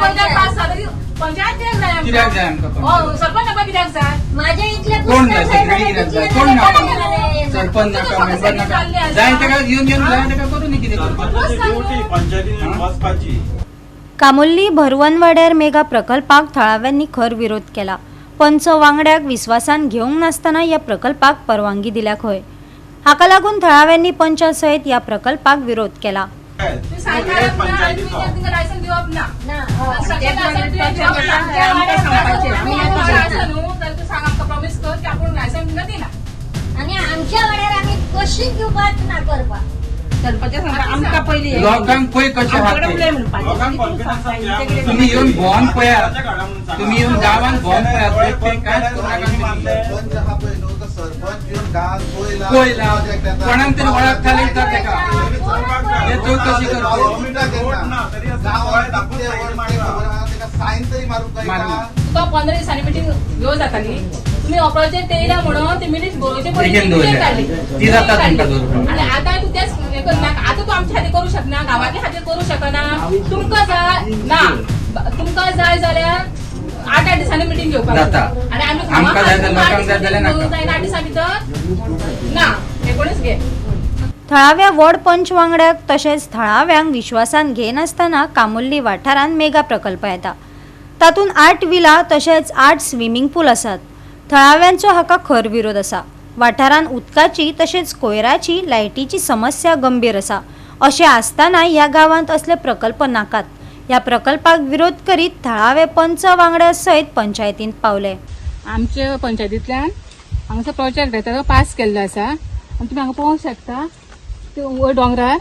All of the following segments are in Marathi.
पंचायत पास झालं की पंचायत कित्याक जाय आमकां सरपंच नका कित्याक जाय माझ्या इथल्या कोण जाय सेक्रेटरी कित्याक जाय कोण नाका सरपंच नाका मेंबर नाका जाय तेका येऊन जाय तेका करू न्ही कितें ड्युटी पंचायतीन वचपाची. कामोल्ली भरवनवाड्यार मेगा प्रकल्पाक थळाव्यांनी खर विरोध केला. पंच वांगड्याक विश्वासान घेवंक नासतना या प्रकल्पाक परवानगी दिल्या खंय. हाका लागून थळाव्यांनी पंचा सयत या प्रकल्पाक विरोध केला. लायसन दिवप ना प्रॉमिस कर की आपण लायसन दिना आणि आमच्या वाड्यार आम्ही कशी घेवपाक ना करपा आमकां पयली लोकांक पळय कशें आहा ते. लोकांक confidence आसा. तुम्ही येऊन भोवन पळयात तुम्ही येऊन गावान भोवन पळयात ते कांयच सरपंच हा पळय न्हू तो सरपंच येवन गावात पळयला कोणाक तरी वळखताले दिता तेका हे चवकशी सायन तरी मारूंक जायना. तुका 15 दिसांनी मिटींग घेवं जाताली. तुम्ही हो प्रोजेक्ट येयला म्हणून ती मिटींग बरोवचे बेगीन दवरल्या. ती जाता तुमकां दवरपाक. आणि आता तू तेच हे करना आता तू आमच्या खातीर करू शकना गावातल्या खातीर करू शकना. तुमकां जाय ना तुमकां जाय जाल्यार 8 दिसांनी मिटींग घेवपाक जाता. आणि आमी आमकां जाय जाल्यार लोकांक जाय जाल्यार नाका. जायना 8 दिसां भितर ना हे कोणीच घे. थळाव्या वॉर्ड पंच वांगड्याक तशेंच थळाव्यांक विश्वासान घेनासतना कामोल्ली वाठारांत मेगा प्रकल्प येता. तातूंत 8 विला तशेंच 8 स्विमींग पूल आसात. थळाव्यांचो हाका खर विरोध आसा. वाठारांत उदकाची तशेंच कोयराची लायटीची समस्या गंभीर आसा. अशें आसतना ह्या गांवांत असले प्रकल्प नाकात. ह्या प्रकल्पाक विरोध करीत थळावे पंच वांगड्या सयत पंचायतींत पावले. आमच्या पंचायतींतल्यान हांगासर प्रोजेक्ट येता तो पास केल्लो आसा आनी तुमी हांगा पळोवंक शकता ते वयर डोंगरार.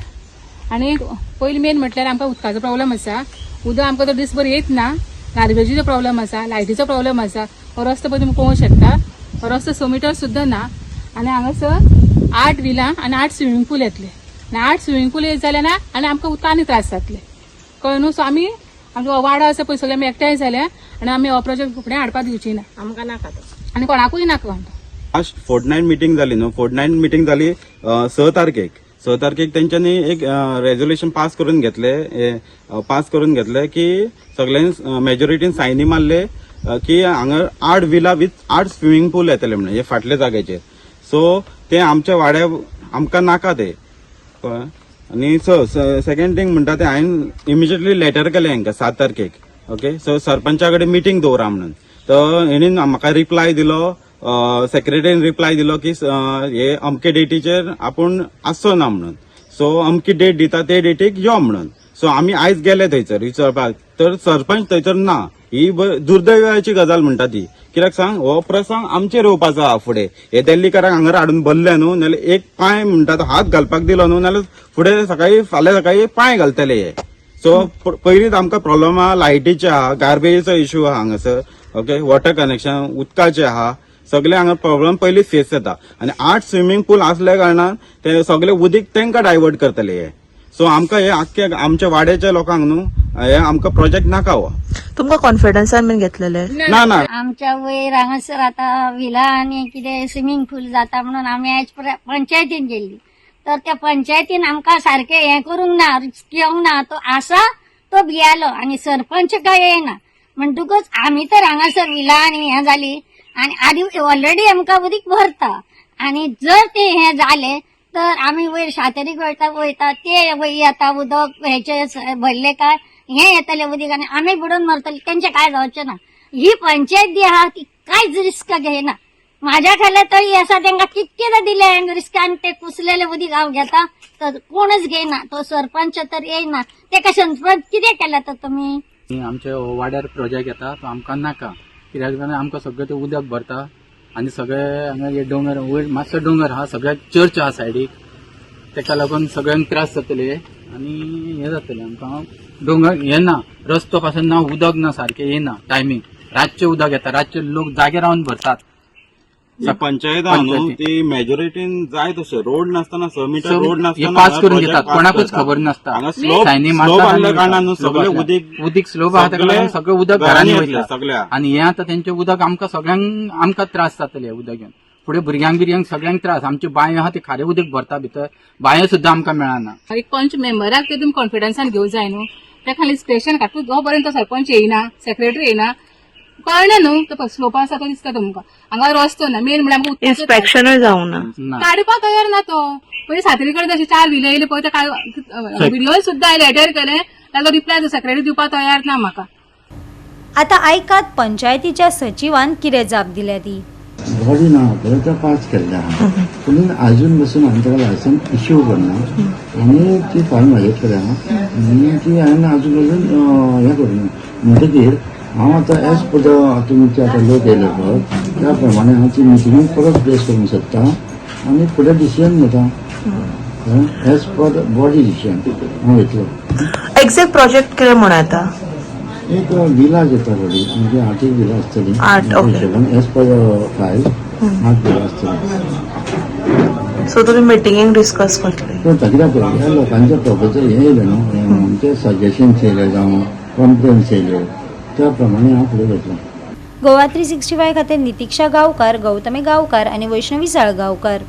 आनी पयलीं मेन म्हटल्यार आमकां उदकाचो प्रॉब्लेम आसा. उदक आमकां तो दीस भर येत ना. गार्बेजीचो प्रॉब्लेम आसा लायटीचो प्रॉब्लेम आसा. हो रस्तो पळय तुमी पळोवंक शकता. हो रस्तो 100 मिटर सुद्दां ना. आनी हांगासर 8 विलां आनी 8 स्विमींग पूल येतले. आनी 8 स्विमींग पूल येत जाल्यार ना आनी आमकां उदका आनी त्रास जातले कळ्ळें न्हू. सो आमी आमचो वाडो आसा पळय सगळे आमी एकठांय जाल्या आनी आमी हो प्रोजेक्ट फुडें हाडपाक दिवची ना. आमकां नाका तो आनी कोणाकूय नाका. लास्ट फोर्टनायट मिटींग जाली न्हू. फोर्टनायट मिटींग जाली 6 तारखेक. 6 तारखेक तेंच्यांनी एक रेजोल्युशन पास करून घेतले की सगळ्यांनी मेजॉरिटीन सायनी मारले की हांगा 8 विला विथ 8 स्विमींग पूल येतले म्हणून हे फाटल्या जाग्याचेर. सो ते आमच्या वाड्या आमकां नाका ते. आनी सेकंड थिंग म्हणटा ते हांवें इमिजिएटली लेटर केलें हांकां 7 तारखेक. ओके. सो सरपंचा कडेन मिटींग दवरा म्हणून. तर हेणी म्हाका रिप्लाय दिलो. सेक्रेटरीन रिप्लाय दिलो की हे अमके डेटीचेर आपूण आसचो ना म्हणून. सो अमकी डेट दिता ते डेटीक यो म्हणून. सो आमी आयज गेले थंयसर विचारपाक. तर सरपंच थंयसर ना. ही दुर्दैवाची गजाल म्हणटा ती. कित्याक सांग हो प्रसंग आमचेर येवपाचो आहा फुडें. हे दिल्लीकारांक हांगर हाडून भरले न्हू नाल्यार एक पांय म्हणटा तो हात घालपाक दिलो न्हू नाल्यार फुडें फाल्यां सकाळी पांय घालतले हे. सो पयलींच आमकां प्रॉब्लेम आहा लायटीचे आहा गार्बेजीचो इश्यू आहा हांगासर. ओके. वॉटर कनेक्शन उदकाचे आहा. सगळे हांगा प्रॉब्लेम पयलीं फेस जाता. आनी 8 स्विमींग पूल आसल्या कारणान ते सगळे उदीक तांकां डायवर्ट करतले हे. सो आमकां हे आख्खे आमच्या वाड्याच्या लोकांक न्हू हे आमकां प्रोजेक्ट नाका हो. तुमकां कॉन्फिडन्सान बीन घेतलेले ना ना. आमच्या वयर हांगासर आता विला आनी कितें स्विमींग पूल जाता म्हणून आमी आयज पंचायतीन गेल्ली. तर त्या पंचायतीन आमकां सारकें हें करूंक ना रिस्क घेवंक ना. तो आसा तो भियालो आनी सरपंच काय येना म्हणटकूच आमी तर हांगासर विला आनी हें जाली आनी आदी ऑलरेडी आमकां उदीक भरता. आनी जर ते हें जालें तर आमी वयर शातेरीक वयता ते येता उदक हेचे भरले काय हे येतले उदीक आनी आमी बुडून मरतले तेंचे काय जावचें ना. ही पंचायत जी आहा ती कांयच रिस्क घेयना. म्हाज्या खाला तळी आसा तांकां कितकेदां दिले रिस्कान ते कुसलेले उदीक हांव घेता तर कोणच घेयना. तो सरपंच तर येयना. तेका सरपंच कितें केलें तर तुमी. आमच्या वाड्यार प्रोजेक्ट येता तो आमकां नाका. कित्याक जाल्यार आमकां सगळें ते उदक भरता आनी सगळे हांगा हे दोंगर वयर मातसो दोंगर आहा सगळ्याक चर्च आहा सायडीक. तेका लागून सगळ्यांक त्रास जातले आनी हे जातले आमकां दोंगर हे ना रस्तो पासून ना उदक ना सारकें येना टायमींग. रातचे उदक येता रातचे लोक जागे रावन भरतात. पंचायत आहा न्हू ती मेजॉरिटीन जाय तशें रोड नासतना 6 मीटर रोड नासतना पास करून घेतात. कोणाकूच खबर नासता. सायनी मारतात सगळे उदीक स्लोप आहा तेका सगळें उदक घरांनी वयता सगळ्या. आनी हे आता तेंचे उदक आमकां सगळ्यांक आमकां त्रास जातले उदक घेवन. फुडें भुरग्यांक सगळ्यांक त्रास. आमचे बांयो आहा ते खारें उदक भरता भितर बांयो सुद्दां आमकां मेळना. एक पंच मेंबराक ते तुमी कॉन्फिडन्सान घेवं जाय न्हू. त्या खाली स्पेशन काढतो जोपर्यंत सरपंच येईना सेक्रेटरी येईना कळना न्हू तो स्लोप आसा तो दिसता तुमकां हांगा रस्तो ना मेन म्हणल्यार आमकां इन्स्पेक्शनूय जावना ना काडपाक तयार ना तो पयलीं सातेरी कडेन अशे 4 व्हिले येयले पळय ते व्हिडिओ सुद्दां लेटर केले ताका रिप्लाय सेक्रेटरी दिवपाक तयार ना म्हाका. आता ऐकात पंचायतीच्या सचिवान कितें जाप दिल्या ती. बॉडी ना पळय तो पास केल्ले आहा पूण आजून पसून हांवें ताका लायसन्स इश्यू करना आनी ती फायल म्हाजे कडेन आहा आनी ती हांवें आजून पसून हें करूना म्हणटकीर हांव आतां एज पर तुमचे आतां लोक येयले पळय त्या प्रमाणे हांव ती मिटींग परत प्लेस करूंक सोदता आनी फुडें डिसिजन घेता एज पर बॉडी डिसिजन हांव घेतलो. एक्झॅक्ट प्रोजेक्ट कितें म्हण येता एक विलाज येता बॉडी म्हणजे 8 विला आसतली 8, okay. As per file 8 villa आसतली. सो तुमी मिटिंगेक डिस्कस करतले. तो कित्याक ह्या लोकांचे प्रपोजल हे येयले न्हू म्हणजे सजेशन्स येयले जावं कंप्लेन्स येयले त्या प्रमाणे हांव फुडें घेतलो. गोवा 365 खातीर नितीक्षा गांवकार, गौतमी गांवकार आनी वैष्णवी साळगांवकार.